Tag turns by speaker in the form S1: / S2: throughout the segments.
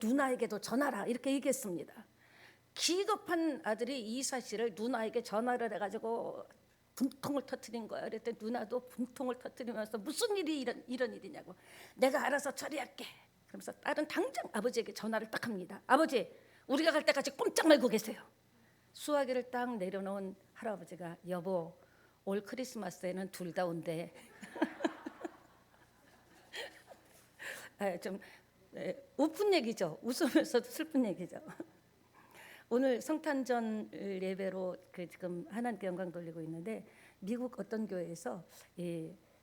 S1: 누나에게도 전하라 이렇게 얘기했습니다. 기겁한 아들이 이 사실을 누나에게 전화를 해가지고 분통을 터뜨린 거예요. 그랬더니 누나도 분통을 터뜨리면서 무슨 일이 이런 일이냐고. 내가 알아서 처리할게. 그러면서 딸은 당장 아버지에게 전화를 딱 합니다. 아버지, 우리가 갈 때까지 꼼짝 말고 계세요. 수화기를 딱 내려놓은 할아버지가 여보, 올 크리스마스에는 둘 다 온대. 좀 우픈 얘기죠. 웃으면서도 슬픈 얘기죠. 오늘 성탄절 예배로 지금 하나님께 영광 돌리고 있는데 미국 어떤 교회에서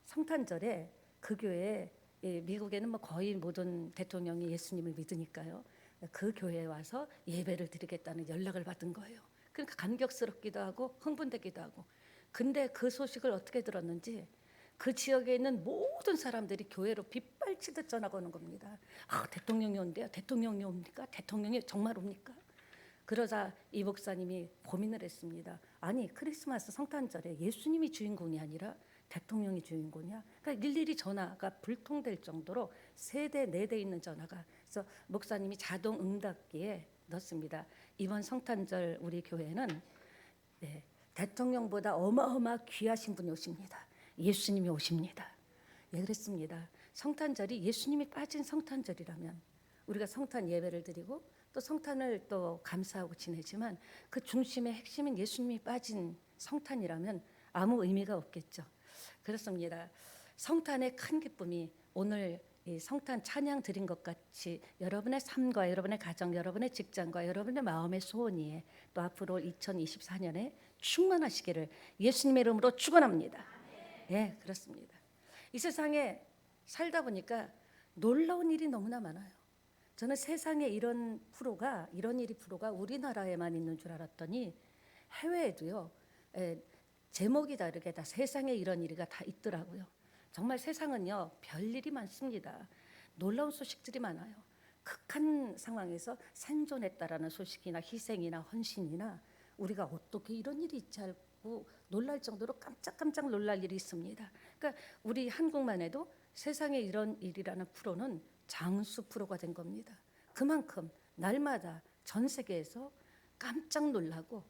S1: 성탄절에 그 교회에 미국에는 뭐 거의 모든 대통령이 예수님을 믿으니까요. 그 교회에 와서 예배를 드리겠다는 연락을 받은 거예요. 그러니까 감격스럽기도 하고 흥분되기도 하고. 근데 그 소식을 어떻게 들었는지 그 지역에 있는 모든 사람들이 교회로 빗발치듯 전화가 오는 겁니다. 아, 대통령이 온대요. 대통령이 옵니까? 대통령이 정말 옵니까? 그러자 이 목사님이 고민을 했습니다. 아니, 크리스마스 성탄절에 예수님이 주인공이 아니라 대통령이 주인공이야. 그러니까 일일이 전화가 불통될 정도로 3대, 4대 있는 전화가. 그래서 목사님이 자동 응답기에 넣습니다. 이번 성탄절 우리 교회는 대통령보다 어마어마 귀하신 분이 오십니다. 예수님이 오십니다. 예, 그랬습니다. 성탄절이 예수님이 빠진 성탄절이라면 우리가 성탄 예배를 드리고 또 성탄을 또 감사하고 지내지만 그 중심의 핵심인 예수님이 빠진 성탄이라면 아무 의미가 없겠죠. 그렇습니다. 성탄의 큰 기쁨이 오늘 이 성탄 찬양 드린 것 같이 여러분의 삶과 여러분의 가정, 여러분의 직장과 여러분의 마음의 소원이 또 앞으로 2024년에 충만하시기를 예수님의 이름으로 축원합니다. 예, 그렇습니다. 이 세상에 살다 보니까 놀라운 일이 너무나 많아요. 저는 세상에 이런 일이 프로가 우리나라에만 있는 줄 알았더니 해외에도요. 제목이 다르게 다 세상에 이런 일이 다 있더라고요. 정말 세상은요, 별일이 많습니다. 놀라운 소식들이 많아요. 극한 상황에서 생존했다라는 소식이나 희생이나 헌신이나 우리가 어떻게 이런 일이 있지 않고 놀랄 정도로 깜짝 놀랄 일이 있습니다. 그러니까 우리 한국만 해도 세상에 이런 일이라는 프로는 장수 프로가 된 겁니다. 그만큼 날마다 전 세계에서 깜짝 놀라고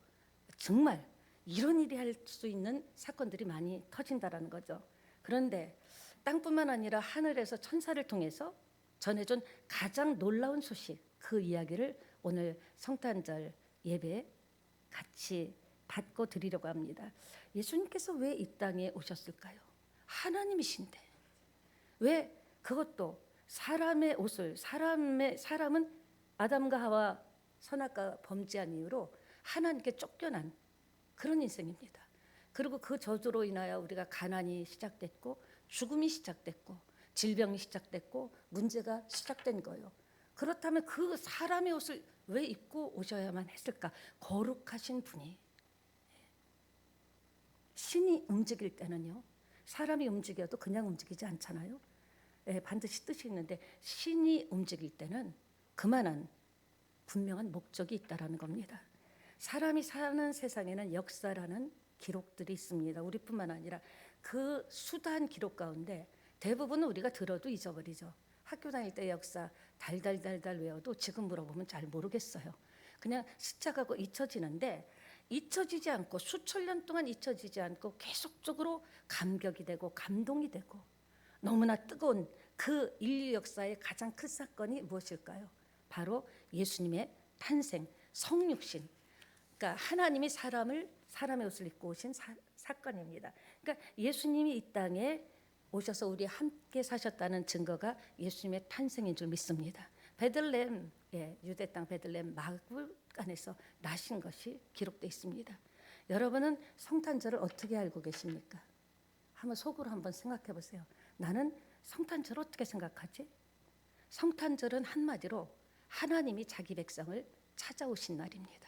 S1: 정말 이런 일이 할 수 있는 사건들이 많이 터진다라는 거죠. 그런데 땅뿐만 아니라 하늘에서 천사를 통해서 전해준 가장 놀라운 소식, 그 이야기를 오늘 성탄절 예배에 같이 받고 드리려고 합니다. 예수님께서 왜 이 땅에 오셨을까요? 하나님이신데 왜 그것도 사람의 옷을 사람은 아담과 하와 선악과 범죄한 이유로 하나님께 쫓겨난 그런 인생입니다. 그리고 그 저주로 인하여 우리가 가난이 시작됐고 죽음이 시작됐고 질병이 시작됐고 문제가 시작된 거예요. 그렇다면 그 사람의 옷을 왜 입고 오셔야만 했을까? 거룩하신 분이. 신이 움직일 때는요, 사람이 움직여도 그냥 움직이지 않잖아요. 반드시 뜻이 있는데 신이 움직일 때는 그만한 분명한 목적이 있다라는 겁니다. 사람이 사는 세상에는 역사라는 기록들이 있습니다. 우리뿐만 아니라 그 수다한 기록 가운데 대부분은 우리가 들어도 잊어버리죠. 학교 다닐 때 역사 달달달달 외워도 지금 물어보면 잘 모르겠어요. 그냥 스쳐가고 잊혀지는데 잊혀지지 않고 수천 년 동안 잊혀지지 않고 계속적으로 감격이 되고 감동이 되고 너무나 뜨거운 그 인류 역사의 가장 큰 사건이 무엇일까요? 바로 예수님의 탄생, 성육신. 그러니까 하나님이 사람의 옷을 입고 오신 사건입니다. 그러니까 예수님이 이 땅에 오셔서 우리 함께 사셨다는 증거가 예수님의 탄생인 줄 믿습니다. 베들레헴, 유대 땅 베들레헴 마굴간에서 나신 것이 기록되어 있습니다. 여러분은 성탄절을 어떻게 알고 계십니까? 한번 속으로 한번 생각해 보세요. 나는 성탄절을 어떻게 생각하지? 성탄절은 한마디로 하나님이 자기 백성을 찾아오신 날입니다.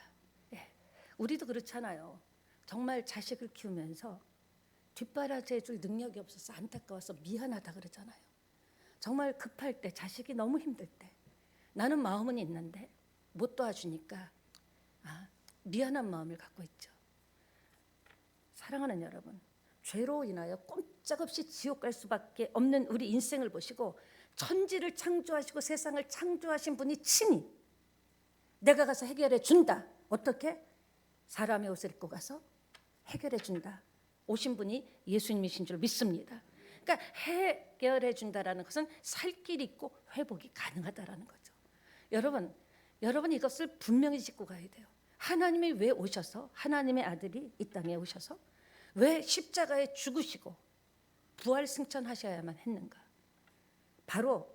S1: 우리도 그렇잖아요. 정말 자식을 키우면서 뒷바라지 해줄 능력이 없어서 안타까워서 미안하다 그러잖아요. 정말 급할 때, 자식이 너무 힘들 때 나는 마음은 있는데 못 도와주니까 미안한 마음을 갖고 있죠. 사랑하는 여러분, 죄로 인하여 꼼짝없이 지옥 갈 수밖에 없는 우리 인생을 보시고 천지를 창조하시고 세상을 창조하신 분이 친히 내가 가서 해결해 준다. 어떻게? 사람의 옷을 입고 가서 해결해 준다. 오신 분이 예수님이신 줄 믿습니다. 그러니까 해결해 준다라는 것은 살 길이 있고 회복이 가능하다라는 거죠. 여러분 이것을 분명히 짚고 가야 돼요. 하나님이 왜 오셔서, 하나님의 아들이 이 땅에 오셔서 왜 십자가에 죽으시고 부활 승천하셔야만 했는가? 바로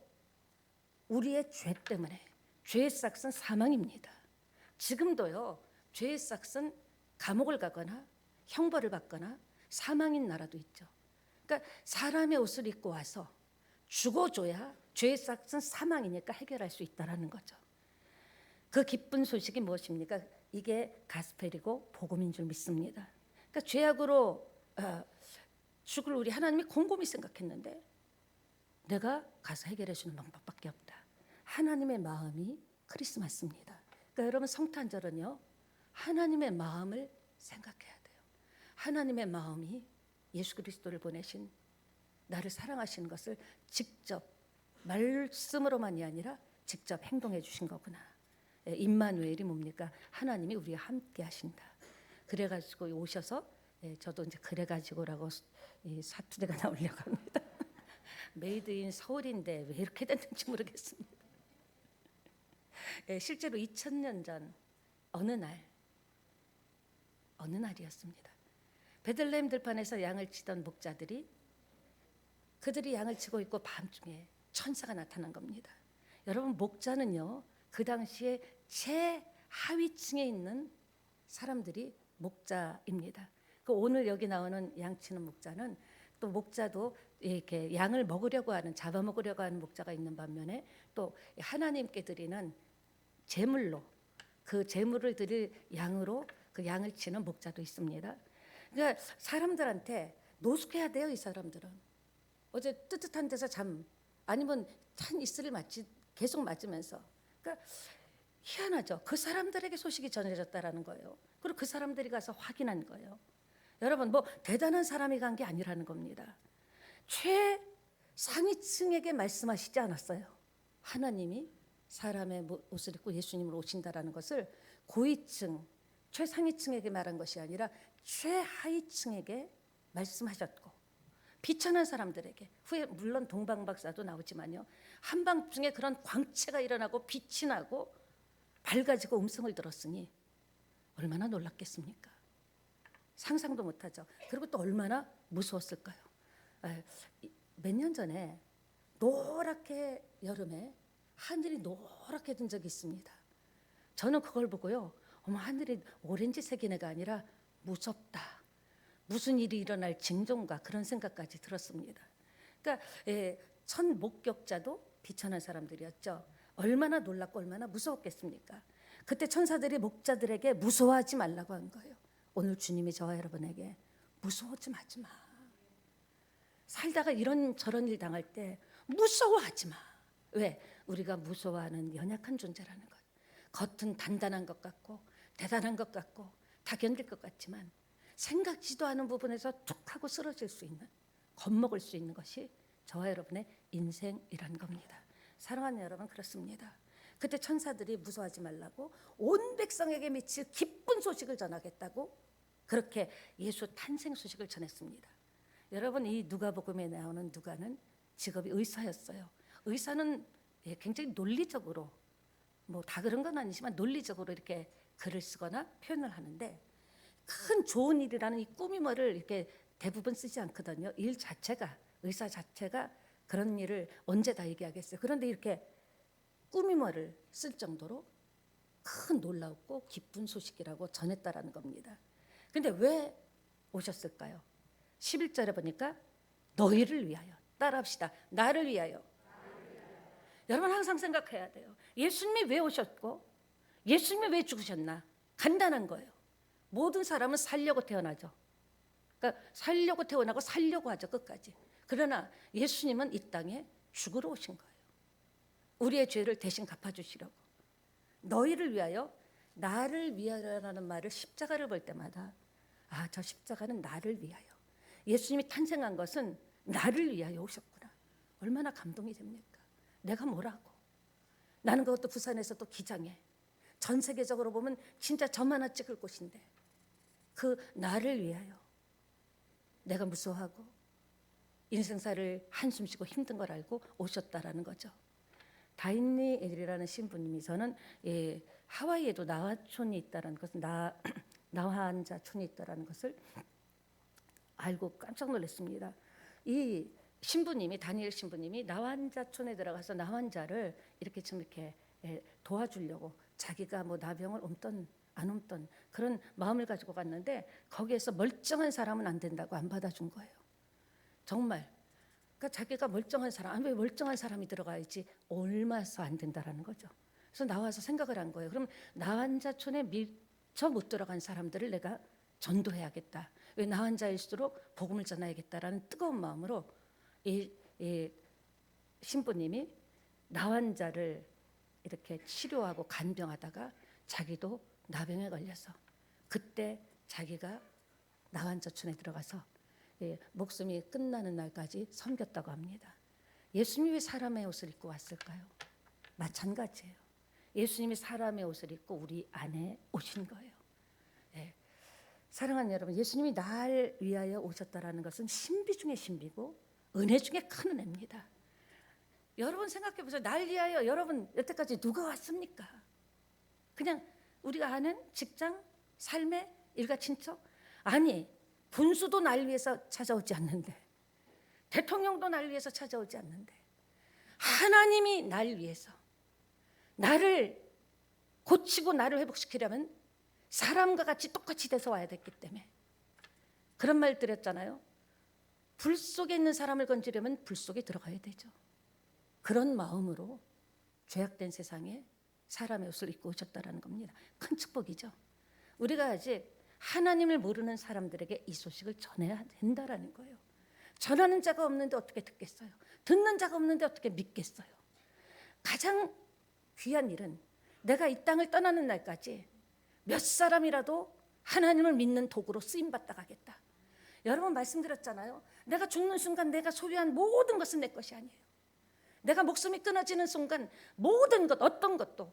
S1: 우리의 죄 때문에. 죄의 삭은 사망입니다. 지금도요, 죄의 삭은 감옥을 가거나 형벌을 받거나 사망인 나라도 있죠. 그러니까 사람의 옷을 입고 와서 죽어줘야 죄의 삭은 사망이니까 해결할 수 있다라는 거죠. 그 기쁜 소식이 무엇입니까? 이게 가스펠이고 복음인 줄 믿습니다. 그러니까 죄악으로 죽을 우리 하나님이 곰곰이 생각했는데 내가 가서 해결해 주는 방법밖에 없다. 하나님의 마음이 크리스마스입니다. 그러니까 여러분 성탄절은요, 하나님의 마음을 생각해야 돼요. 하나님의 마음이 예수 그리스도를 보내신 나를 사랑하시는 것을 직접 말씀으로만이 아니라 직접 행동해 주신 거구나. 임마누엘이 뭡니까? 하나님이 우리와 함께 하신다. 그래가지고 오셔서 저도 이제 그래가지고라고 사투리가 나오려고 합니다. 메이드 인 서울인데 왜 이렇게 됐는지 모르겠습니다. 실제로 2000년 전 어느 날이었습니다. 베들레헴 들판에서 양을 치던 목자들이 그들이 양을 치고 있고 밤중에 천사가 나타난 겁니다. 여러분 목자는요, 그 당시에 최하위층에 있는 사람들이 목자입니다. 그 오늘 여기 나오는 양 치는 목자는 또 목자도 이렇게 양을 먹으려고 하는, 잡아먹으려고 하는 목자가 있는 반면에 또 하나님께 드리는 제물로, 그 제물을 드릴 양으로 그 양을 치는 목자도 있습니다. 그러니까 사람들한테 노숙해야 돼요. 이 사람들은 어제 뜨뜻한 데서 잠 아니면 찬 이슬을 계속 맞으면서, 그러니까 희한하죠. 그 사람들에게 소식이 전해졌다라는 거예요. 그리고 그 사람들이 가서 확인한 거예요. 여러분 뭐 대단한 사람이 간 게 아니라는 겁니다. 최상위층에게 말씀하시지 않았어요. 하나님이 사람의 옷을 입고 예수님으로 오신다라는 것을 고위층, 최상위층에게 말한 것이 아니라 최하위층에게 말씀하셨고, 비천한 사람들에게, 후에 물론 동방박사도 나오지만요, 한밤중에 그런 광채가 일어나고 빛이 나고 밝아지고 음성을 들었으니 얼마나 놀랐겠습니까? 상상도 못하죠. 그리고 또 얼마나 무서웠을까요? 몇 년 전에 노랗게 여름에 하늘이 노랗게 된 적이 있습니다. 저는 그걸 보고요, 어머 하늘이 오렌지색이네가 아니라 무섭다. 무슨 일이 일어날 징조인가 그런 생각까지 들었습니다. 그러니까 첫 목격자도 비천한 사람들이었죠. 얼마나 놀랍고 얼마나 무서웠겠습니까? 그때 천사들이 목자들에게 무서워하지 말라고 한 거예요. 오늘 주님이 저와 여러분에게 무서워하지 마. 살다가 이런 저런 일 당할 때 무서워하지 마. 왜? 우리가 무서워하는 연약한 존재라는 것. 겉은 단단한 것 같고 대단한 것 같고 다 견딜 것 같지만 생각지도 않은 부분에서 툭 하고 쓰러질 수 있는, 겁먹을 수 있는 것이 저와 여러분의 인생이란 겁니다. 사랑하는 여러분, 그렇습니다. 그때 천사들이 무서워하지 말라고 온 백성에게 미칠 기쁜 소식을 전하겠다고 그렇게 예수 탄생 소식을 전했습니다. 여러분 이 누가복음에 나오는 누가는 직업이 의사였어요. 의사는 굉장히 논리적으로, 뭐 다 그런 건 아니지만 논리적으로 이렇게 글을 쓰거나 표현을 하는데, 큰 좋은 일이라는 이 꾸미머를 이렇게 대부분 쓰지 않거든요. 일 자체가, 의사 자체가 그런 일을 언제 다 얘기하겠어요. 그런데 이렇게 꾸미머를 쓸 정도로 큰 놀랍고 기쁜 소식이라고 전했다라는 겁니다. 근데 왜 오셨을까요? 11절에 보니까 너희를 위하여, 따라합시다. 나를 위하여. 여러분 항상 생각해야 돼요. 예수님이 왜 오셨고 예수님이 왜 죽으셨나? 간단한 거예요. 모든 사람은 살려고 태어나죠. 그러니까 살려고 태어나고 살려고 하죠, 끝까지. 그러나 예수님은 이 땅에 죽으러 오신 거예요. 우리의 죄를 대신 갚아주시려고. 너희를 위하여, 나를 위하여라는 말을 십자가를 볼 때마다 저 십자가는 나를 위하여. 예수님이 탄생한 것은 나를 위하여 오셨구나. 얼마나 감동이 됩니까? 내가 뭐라고? 나는 그것도 부산에서 또 기장해. 전 세계적으로 보면 진짜 점 하나 찍을 곳인데 그 나를 위하여 내가 무서워하고 인생사를 한숨 쉬고 힘든 걸 알고 오셨다라는 거죠. 다인리라는 신부님이 저는 하와이에도 나화촌이 있다는 것을 나환자촌이 있다는 것을 알고 깜짝 놀랐습니다. 이 신부님이 다니엘 신부님이 나환자촌에 들어가서 나환자를 이렇게 좀 이렇게 도와주려고 자기가 뭐 나병을 옮던 안 옮던 그런 마음을 가지고 갔는데 거기에서 멀쩡한 사람은 안 된다고 안 받아준 거예요. 정말. 그러니까 자기가 멀쩡한 사람, 왜 멀쩡한 사람이 들어가야지 옮아서 안 된다라는 거죠. 그래서 나와서 생각을 한 거예요. 그럼 나환자촌에 미처 못 들어간 사람들을 내가 전도해야겠다. 왜 나환자일수록 복음을 전해야겠다라는 뜨거운 마음으로 이 신부님이 나환자를 이렇게 치료하고 간병하다가 자기도 나병에 걸려서 그때 자기가 나환자촌에 들어가서 목숨이 끝나는 날까지 섬겼다고 합니다. 예수님이 왜 사람의 옷을 입고 왔을까요? 마찬가지예요. 예수님이 사람의 옷을 입고 우리 안에 오신 거예요. 사랑하는 여러분, 예수님이 날 위하여 오셨다라는 것은 신비 중에 신비고 은혜 중에 큰 은혜입니다. 여러분 생각해 보세요. 날 위하여 여러분 여태까지 누가 왔습니까? 그냥 우리가 아는 직장, 삶의 일가친척? 아니, 분수도 날 위해서 찾아오지 않는데, 대통령도 날 위해서 찾아오지 않는데, 하나님이 날 위해서 나를 고치고 나를 회복시키려면 사람과 같이 똑같이 돼서 와야 됐기 때문에 그런 말 드렸잖아요. 불 속에 있는 사람을 건지려면 불 속에 들어가야 되죠. 그런 마음으로 죄악된 세상에 사람의 옷을 입고 오셨다는 겁니다. 큰 축복이죠. 우리가 아직 하나님을 모르는 사람들에게 이 소식을 전해야 된다라는 거예요. 전하는 자가 없는데 어떻게 듣겠어요? 듣는 자가 없는데 어떻게 믿겠어요? 가장 귀한 일은 내가 이 땅을 떠나는 날까지 몇 사람이라도 하나님을 믿는 도구로 쓰임받다 가겠다. 여러분 말씀드렸잖아요. 내가 죽는 순간 내가 소유한 모든 것은 내 것이 아니에요. 내가 목숨이 끊어지는 순간 모든 것 어떤 것도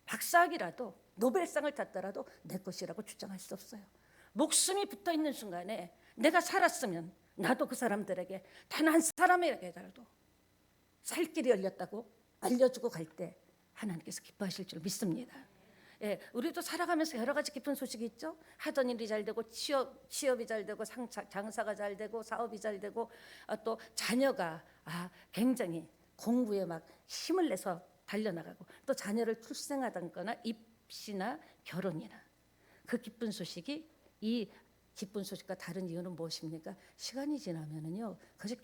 S1: 박사학이라도 노벨상을 탔더라도 내 것이라고 주장할 수 없어요. 목숨이 붙어있는 순간에 내가 살았으면 나도 그 사람들에게 단 한 사람에게라도 살 길이 열렸다고 알려주고 갈 때 하나님께서 기뻐하실 줄 믿습니다. 우리도 살아가면서 여러 가지 기쁜 소식이 있죠. 하던 일이 잘 되고 취업이 잘 되고 장사가 잘 되고 사업이 잘 되고 또 자녀가 굉장히 공부에 막 힘을 내서 달려나가고 또 자녀를 출생하던거나 입시나 결혼이나 그 기쁜 소식이 이 기쁜 소식과 다른 이유는 무엇입니까? 시간이 지나면은요 그것이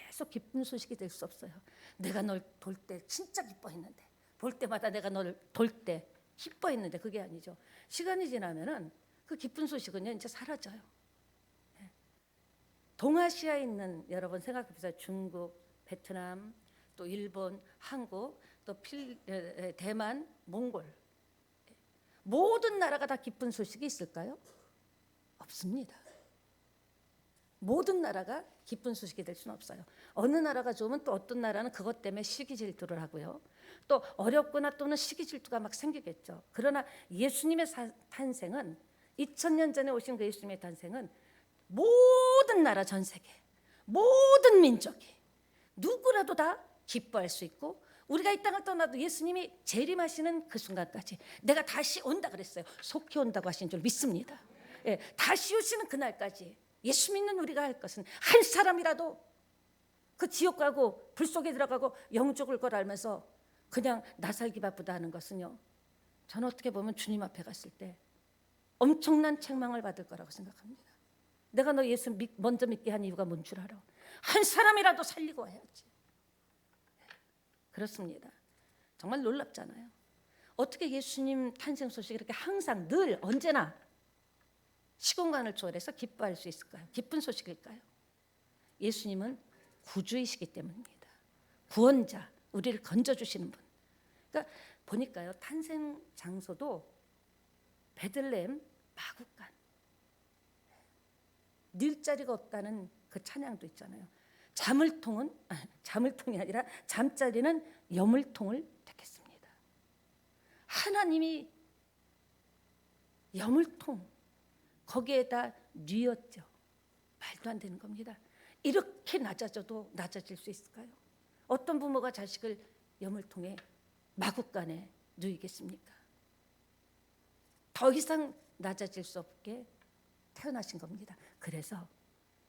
S1: 계속 기쁜 소식이 될 수 없어요. 내가 널 돌 때 진짜 기뻐했는데 볼 때마다 내가 널 돌 때 기뻐했는데 그게 아니죠. 시간이 지나면은 그 기쁜 소식은요 이제 사라져요. 동아시아에 있는 여러분 생각해 보세요. 중국, 베트남, 또 일본, 한국, 또 대만, 몽골 모든 나라가 다 기쁜 소식이 있을까요? 없습니다. 모든 나라가 기쁜 소식이 될 수는 없어요. 어느 나라가 좋으면 또 어떤 나라는 그것 때문에 시기 질투를 하고요. 또 어렵거나 또는 시기 질투가 막 생기겠죠. 그러나 예수님의 탄생은 2000년 전에 오신 그 예수님의 탄생은 모든 나라 전 세계 모든 민족이 누구라도 다 기뻐할 수 있고 우리가 이 땅을 떠나도 예수님이 재림하시는 그 순간까지 내가 다시 온다 그랬어요. 속히 온다고 하신 줄 믿습니다. 다시 오시는 그날까지 예수 믿는 우리가 할 것은 한 사람이라도 그 지옥 가고 불 속에 들어가고 영죽을 걸 알면서 그냥 나 살기 바쁘다 하는 것은요 저는 어떻게 보면 주님 앞에 갔을 때 엄청난 책망을 받을 거라고 생각합니다. 내가 너 예수 먼저 믿게 한 이유가 뭔 줄 알아? 한 사람이라도 살리고 와야지. 그렇습니다. 정말 놀랍잖아요. 어떻게 예수님 탄생 소식이 이렇게 항상 늘 언제나 시공간을 초월해서 기뻐할 수 있을까요? 기쁜 소식일까요? 예수님은 구주이시기 때문입니다. 구원자, 우리를 건져주시는 분. 그러니까 보니까요 탄생 장소도 베들레헴 마구간. 닐 자리가 없다는 그 찬양도 있잖아요. 자물통이 아니라 잠자리는 여물통을 택했습니다. 하나님이 여물통 거기에다 뉘었죠. 말도 안 되는 겁니다. 이렇게 낮아져도 낮아질 수 있을까요? 어떤 부모가 자식을 여물통에 마구간에 누이겠습니까? 더 이상 낮아질 수 없게 태어나신 겁니다. 그래서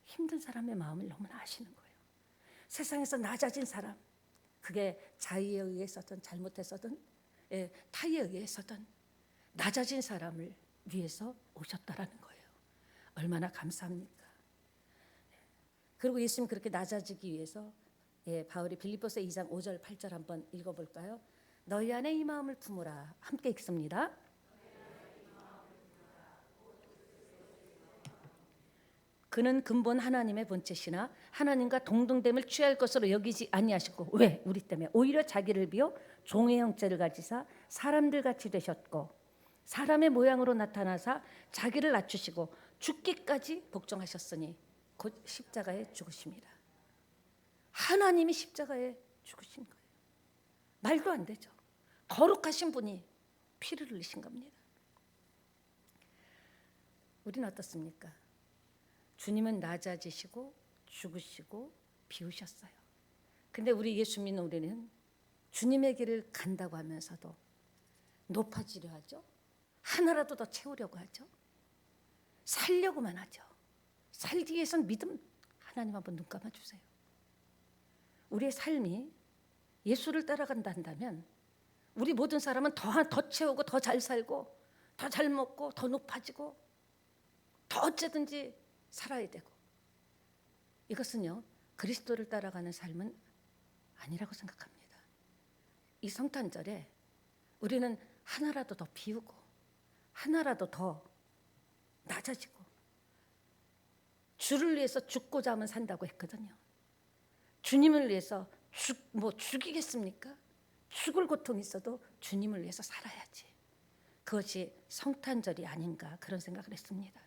S1: 힘든 사람의 마음을 너무나 아시는 거예요. 세상에서 낮아진 사람, 그게 자의에 의해서든 잘못해서든 타의에 의해서든 낮아진 사람을 위해서 오셨다라는 거예요. 얼마나 감사합니까? 그리고 예수님 그렇게 낮아지기 위해서 바울이 빌립보서 2장 5절 8절 한번 읽어볼까요? 너희 안에 이 마음을 품으라. 함께 읽습니다. 그는 근본 하나님의 본체시나 하나님과 동등됨을 취할 것으로 여기지 아니하시고 왜? 우리 때문에 오히려 자기를 비워 종의 형체를 가지사 사람들 같이 되셨고 사람의 모양으로 나타나사 자기를 낮추시고 죽기까지 복종하셨으니 곧 십자가에 죽으십니다. 하나님이 십자가에 죽으신 거예요. 말도 안 되죠. 거룩하신 분이 피를 흘리신 겁니다. 우리는 어떻습니까? 주님은 낮아지시고 죽으시고 비우셨어요. 근데 우리 예수 믿는 우리는 주님의 길을 간다고 하면서도 높아지려 하죠. 하나라도 더 채우려고 하죠. 살려고만 하죠. 살기 위해서는 믿음. 하나님 한번 눈 감아주세요. 우리의 삶이 예수를 따라간다 한다면 우리 모든 사람은 더 채우고 더 잘 살고 더 잘 먹고 더 높아지고 더 어쨌든지 살아야 되고, 이것은요 그리스도를 따라가는 삶은 아니라고 생각합니다. 이 성탄절에 우리는 하나라도 더 비우고 하나라도 더 낮아지고, 주를 위해서 죽고자 하면 산다고 했거든요. 주님을 위해서 죽이겠습니까? 죽을 고통이 있어도 주님을 위해서 살아야지. 그것이 성탄절이 아닌가 그런 생각을 했습니다.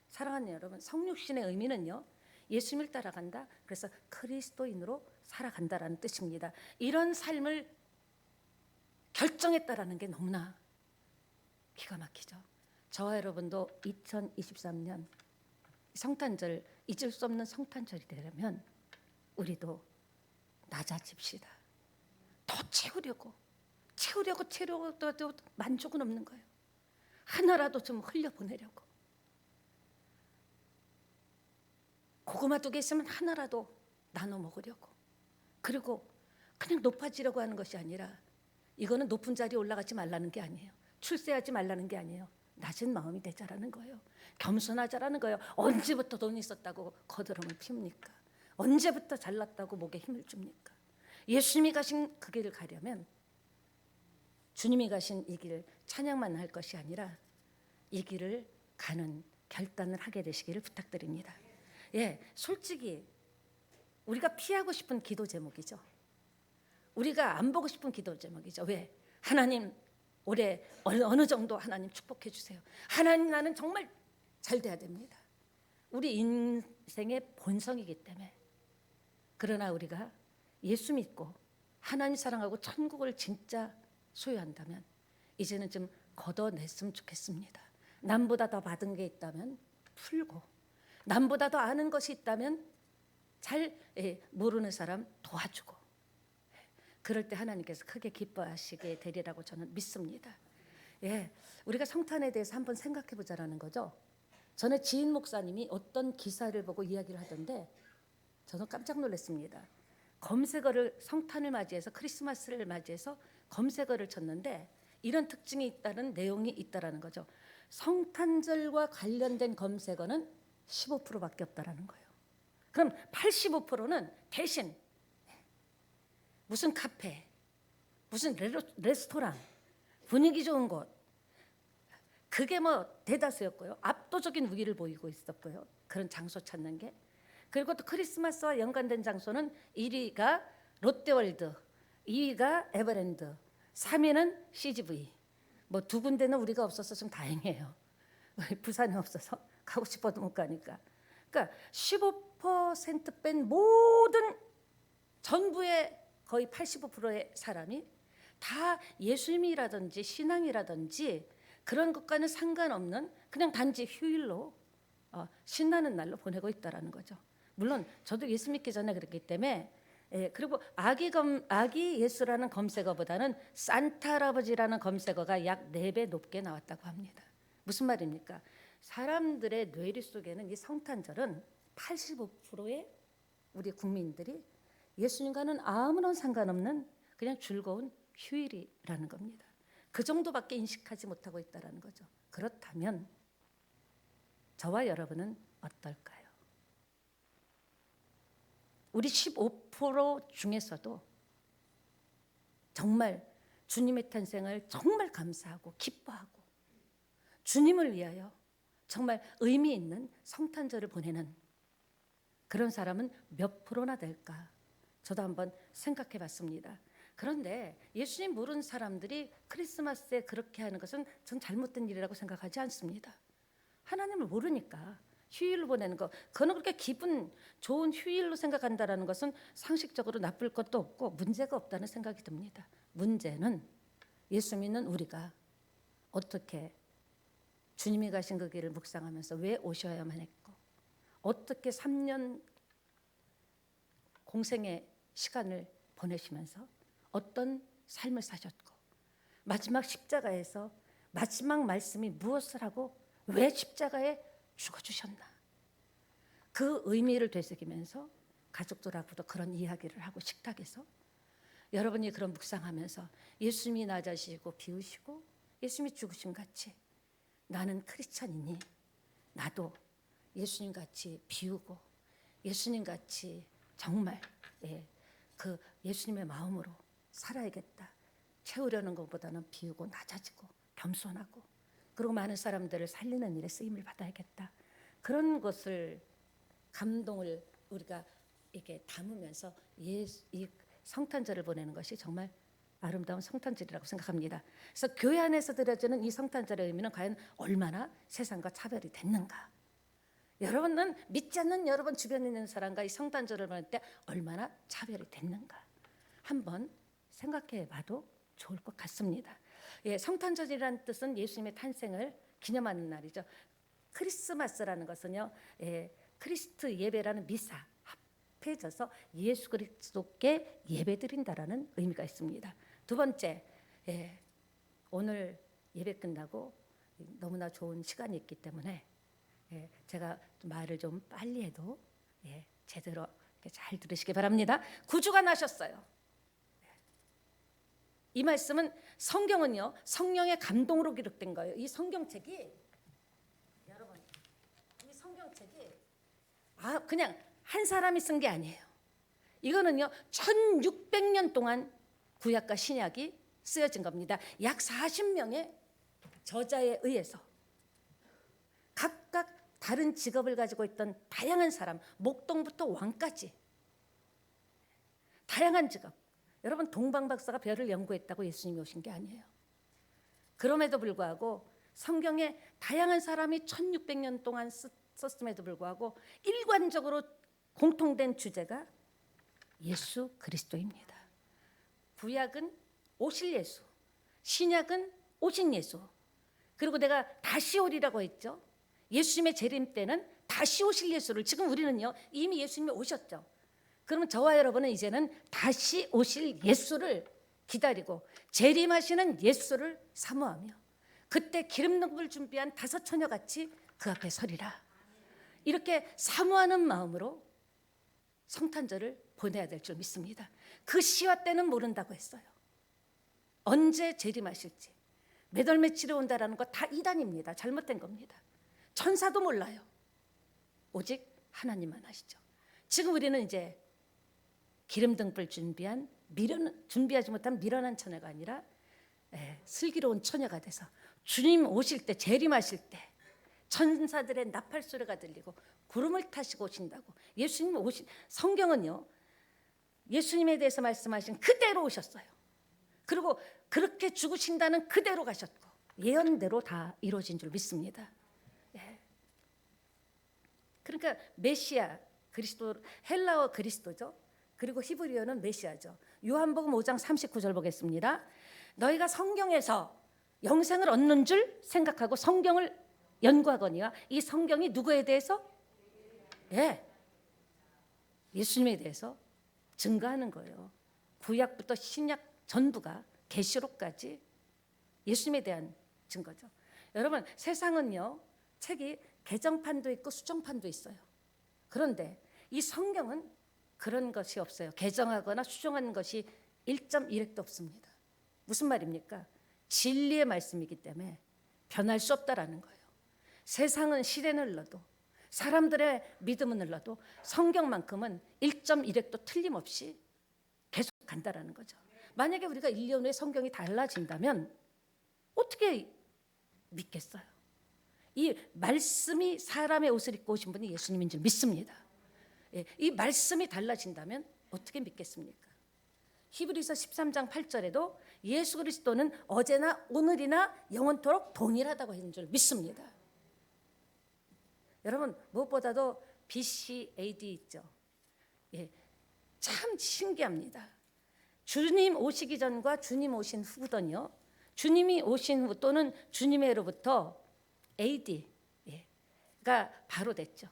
S1: 사랑하는 여러분, 성육신의 의미는요 예수님을 따라간다, 그래서 그리스도인으로 살아간다라는 뜻입니다. 이런 삶을 결정했다라는 게 너무나 기가 막히죠. 저와 여러분도 2023년 성탄절, 잊을 수 없는 성탄절이 되려면 우리도 낮아집시다. 더 채우려고 만족은 없는 거예요. 하나라도 좀 흘려보내려고. 고구마 2개 있으면 하나라도 나눠 먹으려고. 그리고 그냥 높아지려고 하는 것이 아니라, 이거는 높은 자리에 올라가지 말라는 게 아니에요. 출세하지 말라는 게 아니에요. 낮은 마음이 되자라는 거예요. 겸손하자라는 거예요. 언제부터 돈이 있었다고 거드름을 피웁니까? 언제부터 잘났다고 목에 힘을 줍니까? 예수님이 가신 그 길을 가려면 주님이 가신 이 길 찬양만 할 것이 아니라 이 길을 가는 결단을 하게 되시기를 부탁드립니다. 솔직히 우리가 피하고 싶은 기도 제목이죠. 우리가 안 보고 싶은 기도 제목이죠. 왜? 하나님 올해 어느 정도 하나님 축복해 주세요. 하나님 나는 정말 잘 돼야 됩니다. 우리 인생의 본성이기 때문에. 그러나 우리가 예수 믿고 하나님 사랑하고 천국을 진짜 소유한다면 이제는 좀 걷어냈으면 좋겠습니다. 남보다 더 받은 게 있다면 풀고, 남보다 더 아는 것이 있다면 잘 모르는 사람 도와주고, 그럴 때 하나님께서 크게 기뻐하시게 되리라고 저는 믿습니다. 우리가 성탄에 대해서 한번 생각해 보자라는 거죠. 전에 지인 목사님이 어떤 기사를 보고 이야기를 하던데 저는 깜짝 놀랐습니다. 검색어를, 성탄을 맞이해서 크리스마스를 맞이해서 검색어를 쳤는데 이런 특징이 있다는 내용이 있다라는 거죠. 성탄절과 관련된 검색어는 15%밖에 없다라는 거예요. 그럼 85%는 대신 무슨 카페, 무슨 레스토랑, 분위기 좋은 곳, 그게 대다수였고요. 압도적인 우위를 보이고 있었고요. 그런 장소 찾는 게. 그리고 또 크리스마스와 연관된 장소는 1위가 롯데월드, 2위가 에버랜드, 3위는 CGV. 2군데는 우리가 없어서 좀 다행이에요. 부산에 없어서 가고 싶어도 못 가니까. 그러니까 10% 뺀 모든 전부의 거의 85%의 사람이 다 예수님이라든지 신앙이라든지 그런 것과는 상관없는 그냥 단지 휴일로 신나는 날로 보내고 있다라는 거죠. 물론 저도 예수 믿기 전에 그랬기 때문에 그리고 아기 예수라는 검색어보다는 산타 할아버지라는 검색어가 약 4배 높게 나왔다고 합니다. 무슨 말입니까? 사람들의 뇌리 속에는 이 성탄절은 85%의 우리 국민들이 예수님과는 아무런 상관없는 그냥 즐거운 휴일이라는 겁니다. 그 정도밖에 인식하지 못하고 있다는 거죠. 그렇다면 저와 여러분은 어떨까요? 우리 15% 중에서도 정말 주님의 탄생을 정말 감사하고 기뻐하고 주님을 위하여 정말 의미 있는 성탄절을 보내는 그런 사람은 몇 프로나 될까? 저도 한번 생각해 봤습니다. 그런데 예수님 모르는 사람들이 크리스마스에 그렇게 하는 것은 전 잘못된 일이라고 생각하지 않습니다. 하나님을 모르니까 휴일로 보내는 거, 그거는 그렇게 기분 좋은 휴일로 생각한다는 것은 상식적으로 나쁠 것도 없고 문제가 없다는 생각이 듭니다. 문제는 예수 믿는 우리가 어떻게 주님이 가신 그 길을 묵상하면서 왜 오셔야만 했고, 어떻게 3년 공생의 시간을 보내시면서 어떤 삶을 사셨고, 마지막 십자가에서 마지막 말씀이 무엇을 하고 왜 십자가에 죽어주셨나, 그 의미를 되새기면서 가족들하고도 그런 이야기를 하고 식탁에서 여러분이 그런 묵상하면서 예수님이 낮아지고 비우시고 예수님이 죽으심 같이 나는 크리스찬이니 나도 예수님 같이 비우고 예수님 같이 정말 그 예수님의 마음으로 살아야겠다. 채우려는 것보다는 비우고 낮아지고 겸손하고 그리고 많은 사람들을 살리는 일에 쓰임을 받아야겠다. 그런 것을 감동을 우리가 이렇게 담으면서 이 성탄절을 보내는 것이 정말 아름다운 성탄절이라고 생각합니다. 그래서 교회 안에서 드려지는 이 성탄절의 의미는 과연 얼마나 세상과 차별이 됐는가? 여러분은 믿지 않는 여러분 주변에 있는 사람과 이 성탄절을 보낼 때 얼마나 차별이 됐는가? 한번 생각해 봐도 좋을 것 같습니다. 성탄절이라는 뜻은 예수님의 탄생을 기념하는 날이죠. 크리스마스라는 것은요, 크리스트 예배라는 미사 합해져서 예수 그리스도께 예배드린다라는 의미가 있습니다. 두 번째, 오늘 예배 끝나고 너무나 좋은 시간이 있기 때문에 제가 말을 좀 빨리 해도 제대로 잘 들으시기 바랍니다. 구주가 나셨어요. 이 말씀은 성경은요, 성령의 감동으로 기록된 거예요. 이 성경책이 여러분, 이 성경책이 그냥 한 사람이 쓴 게 아니에요. 이거는요 1600년 동안 구약과 신약이 쓰여진 겁니다. 약 40명의 저자에 의해서 각각 다른 직업을 가지고 있던 다양한 사람, 목동부터 왕까지 다양한 직업. 여러분, 동방박사가 별을 연구했다고 예수님이 오신 게 아니에요. 그럼에도 불구하고 성경에 다양한 사람이 1600년 동안 썼음에도 불구하고 일관적으로 공통된 주제가 예수 그리스도입니다. 구약은 오실 예수, 신약은 오신 예수, 그리고 내가 다시 오리라고 했죠. 예수님의 재림 때는 다시 오실 예수를, 지금 우리는요 이미 예수님이 오셨죠. 그러면 저와 여러분은 이제는 다시 오실 예수를 기다리고 재림하시는 예수를 사모하며 그때 기름등불 준비한 5 처녀같이 그 앞에 서리라. 이렇게 사모하는 마음으로 성탄절을 보내야 될 줄 믿습니다. 그 시와 때는 모른다고 했어요. 언제 재림하실지, 몇 월 며칠에 온다라는 거 다 이단입니다. 잘못된 겁니다. 천사도 몰라요. 오직 하나님만 아시죠. 지금 우리는 이제 기름등불 준비하지 못한 미련한 처녀가 아니라 슬기로운 처녀가 돼서 주님 오실 때, 재림하실 때 천사들의 나팔 소리가 들리고 구름을 타시고 오신다고. 예수님 성경은요 예수님에 대해서 말씀하신 그대로 오셨어요. 그리고 그렇게 죽으신다는 그대로 가셨고 예언대로 다 이루어진 줄 믿습니다. 그러니까 메시아, 그리스도, 헬라어 그리스도죠. 그리고 히브리어는 메시아죠. 요한복음 5장 39절 보겠습니다. 너희가 성경에서 영생을 얻는 줄 생각하고 성경을 연구하거니와 이 성경이 누구에 대해서? 예, 예수님에 대해서 증거하는 거예요. 구약부터 신약 전부가 계시록까지 예수님에 대한 증거죠. 여러분, 세상은요, 책이 개정판도 있고 수정판도 있어요. 그런데 이 성경은 그런 것이 없어요. 개정하거나 수정하는 것이 1.1획도 없습니다. 무슨 말입니까? 진리의 말씀이기 때문에 변할 수 없다라는 거예요. 세상은 시대는 흘러도, 사람들의 믿음은 흘러도 성경만큼은 1.1획도 틀림없이 계속 간다라는 거죠. 만약에 우리가 1년 후에 성경이 달라진다면 어떻게 믿겠어요? 이 말씀이 사람의 옷을 입고 오신 분이 예수님인 줄 믿습니다. 예, 이 말씀이 달라진다면 어떻게 믿겠습니까? 히브리서 13장 8절에도 예수 그리스도는 어제나 오늘이나 영원토록 동일하다고 했는 줄 믿습니다. 여러분, 무엇보다도 BC AD 있죠. 예, 참 신기합니다. 주님 오시기 전과 주님 오신 후더니요, 주님이 오신 후 또는 주님의 해로부터 AD가 바로 됐죠.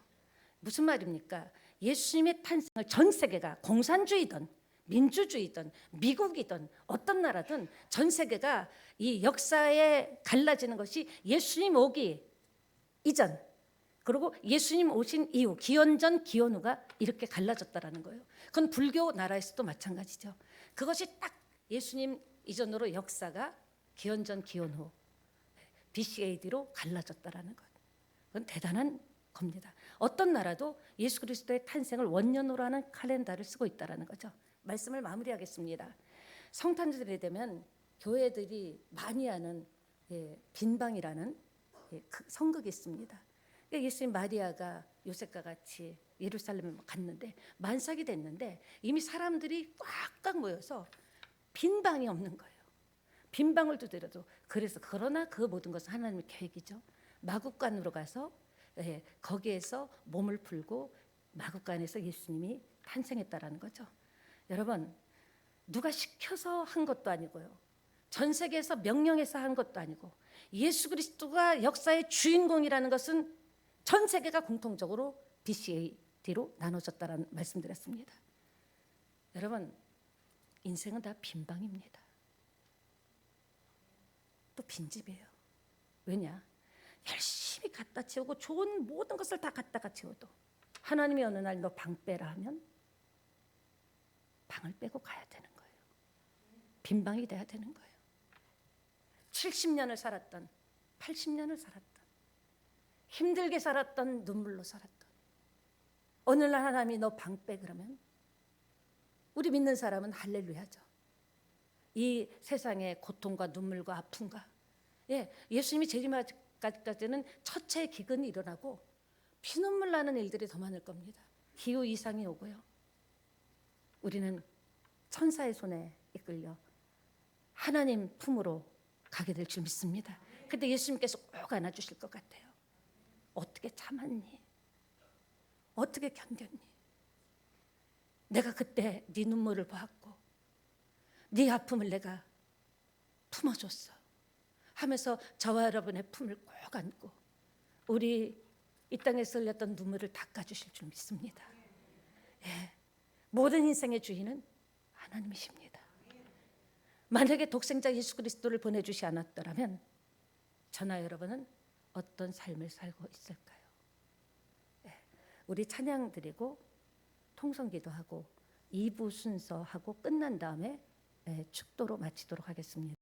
S1: 무슨 말입니까? 예수님의 탄생을 전 세계가, 공산주의든 민주주의든 미국이든 어떤 나라든 전 세계가 이 역사에 갈라지는 것이 예수님 오기 이전, 그리고 예수님 오신 이후, 기원전 기원후가 이렇게 갈라졌다라는 거예요. 그건 불교 나라에서도 마찬가지죠. 그것이 딱 예수님 이전으로 역사가 기원전 기원후 BCAD로 갈라졌다라는 것. 그건 대단한 겁니다. 어떤 나라도 예수 그리스도의 탄생을 원년으로 하는 칼렌더를 쓰고 있다라는 거죠. 말씀을 마무리하겠습니다. 성탄절이 되면 교회들이 많이 하는 빈방이라는 성극이 있습니다. 예수님 마리아가 요셉과 같이 예루살렘에 갔는데 만삭이 됐는데 이미 사람들이 꽉꽉 모여서 빈방이 없는 거예요. 빈방을 두드려도. 그래서 그러나 그 모든 것은 하나님의 계획이죠. 마국간으로 가서 거기에서 몸을 풀고 마국간에서 예수님이 탄생했다라는 거죠. 여러분, 누가 시켜서 한 것도 아니고요, 전 세계에서 명령해서 한 것도 아니고, 예수 그리스도가 역사의 주인공이라는 것은 전 세계가 공통적으로 BCAD로 나눠졌다라는 말씀드렸습니다. 여러분, 인생은 다 빈방입니다. 또 빈집이에요. 왜냐? 열심히 갖다 채우고 좋은 모든 것을 다 갖다가 채워도 하나님이 어느 날 너 방 빼라 하면 방을 빼고 가야 되는 거예요. 빈방이 돼야 되는 거예요. 70년을 살았던, 80년을 살았던, 힘들게 살았던, 눈물로 살았던, 어느 날 하나님이 너 방 빼 그러면 우리 믿는 사람은 할렐루야죠. 이 세상의 고통과 눈물과 아픔과 예수님이 재림하기까지는 첫째 기근이 일어나고 피눈물 나는 일들이 더 많을 겁니다. 기후 이상이 오고요, 우리는 천사의 손에 이끌려 하나님 품으로 가게 될 줄 믿습니다. 근데 예수님께서 꼭 안아주실 것 같아요. 어떻게 참았니? 어떻게 견뎠니? 내가 그때 네 눈물을 보았고 네 아픔을 내가 품어줬어 하면서 저와 여러분의 품을 꼭 안고 우리 이 땅에서 흘렸던 눈물을 닦아주실 줄 믿습니다. 모든 인생의 주인은 하나님이십니다. 만약에 독생자 예수 그리스도를 보내주시 않았더라면 저나 여러분은 어떤 삶을 살고 있을까요? 우리 찬양 드리고 통성기도하고 2부 순서하고 끝난 다음에 축도로 마치도록 하겠습니다.